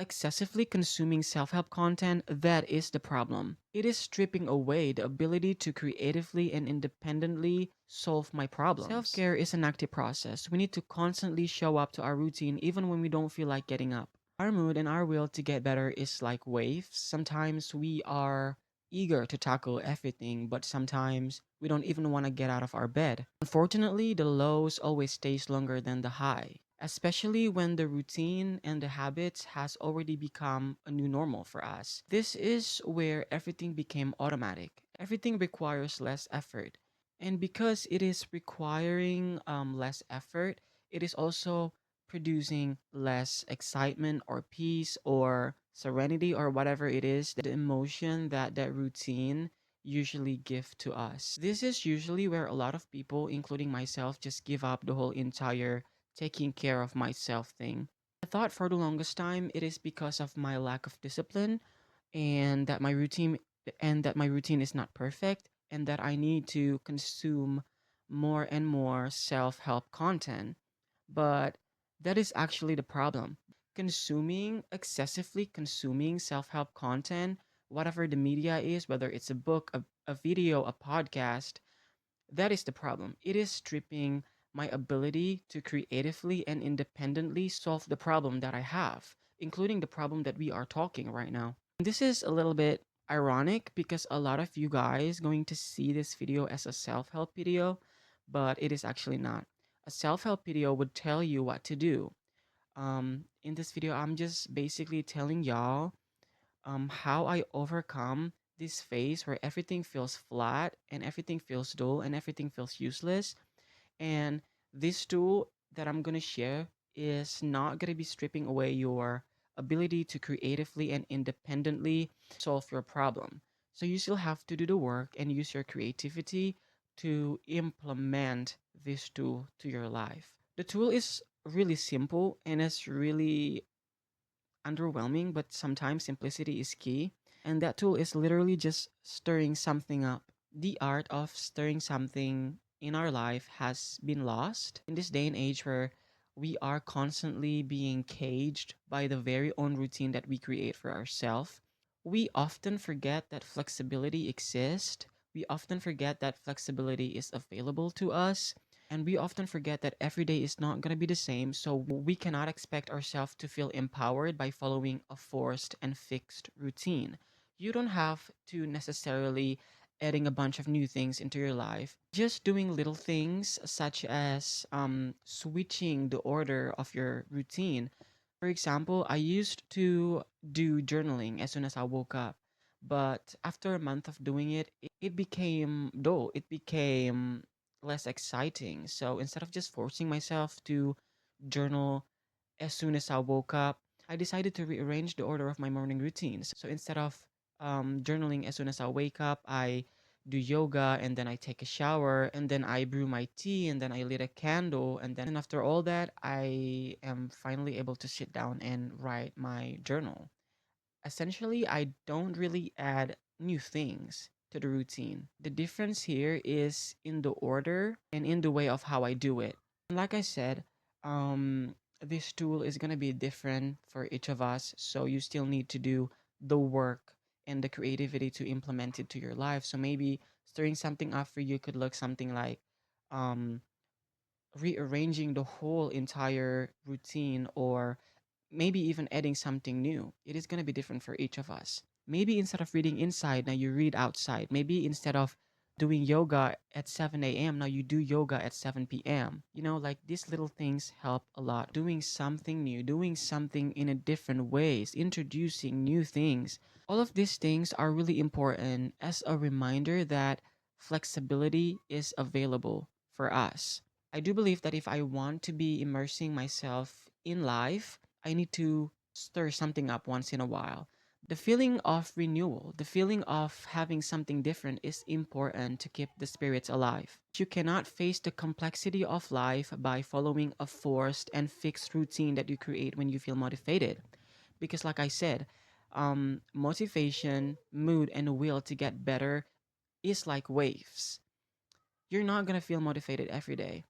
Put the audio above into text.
Excessively consuming self help content, that is the problem. It is stripping away the ability to creatively and independently solve my problems. Self care is an active process. We need to constantly show up to our routine even when we don't feel like getting up. Our mood and our will to get better is like waves. Sometimes we are eager to tackle everything, but sometimes we don't even want to get out of our bed. Unfortunately, the lows always stays longer than the high, especially when the routine and the habits has already become a new normal for us. This is where everything became automatic. Everything requires less effort. And because it is requiring less effort, it is also producing less excitement or peace or serenity or whatever it is, the emotion that that routine usually give to us. This is usually where a lot of people, including myself, just give up the whole entire taking care of myself thing. I thought for the longest time it is because of my lack of discipline and that my routine is not perfect and that I need to consume more and more self-help content. But that is actually the problem. Excessively consuming self-help content, whatever the media is, whether it's a book, a video, a podcast, that is the problem. It is stripping my ability to creatively and independently solve the problem that I have, including the problem that we are talking right now. This is a little bit ironic because a lot of you guys going to see this video as a self-help video, but it is actually not. A self-help video would tell you what to do. In this video, I'm just basically telling y'all how I overcome this phase where everything feels flat and everything feels dull and everything feels useless. And this tool that I'm gonna share is not gonna be stripping away your ability to creatively and independently solve your problem. So you still have to do the work and use your creativity to implement this tool to your life. The tool is really simple and it's really underwhelming, but sometimes simplicity is key. And that tool is literally just stirring something up. The art of stirring something in our life has been lost in this day and age where we are constantly being caged by the very own routine that we create for ourselves. We often forget that flexibility exists. We often forget that flexibility is available to us. And we often forget that every day is not going to be the same, so we cannot expect ourselves to feel empowered by following a forced and fixed routine. You don't have to necessarily adding a bunch of new things into your life. Just doing little things such as switching the order of your routine. For example, I used to do journaling as soon as I woke up, but after a month of doing it, it became dull. It became less exciting. So instead of just forcing myself to journal as soon as I woke up, I decided to rearrange the order of my morning routines. So instead of journaling as soon as I wake up, I do yoga and then I take a shower and then I brew my tea and then I lit a candle. And then after all that, I am finally able to sit down and write my journal. Essentially, I don't really add new things to the routine. The difference here is in the order and in the way of how I do it. And like I said, this tool is going to be different for each of us. So you still need to do the work and the creativity to implement it to your life. So maybe stirring something up for you could look something like um, rearranging the whole entire routine or maybe even adding something new. It is going to be different for each of us. Maybe instead of reading inside, now you read outside. Maybe instead of doing yoga at 7 a.m., now you do yoga at 7 p.m. You know, like these little things help a lot. Doing something new, doing something in a different ways, introducing new things. All of these things are really important as a reminder that flexibility is available for us. I do believe that if I want to be immersing myself in life, I need to stir something up once in a while. The feeling of renewal, the feeling of having something different is important to keep the spirits alive. You cannot face the complexity of life by following a forced and fixed routine that you create when you feel motivated. Because, like I said, motivation, mood, and will to get better is like waves. You're not going to feel motivated every day.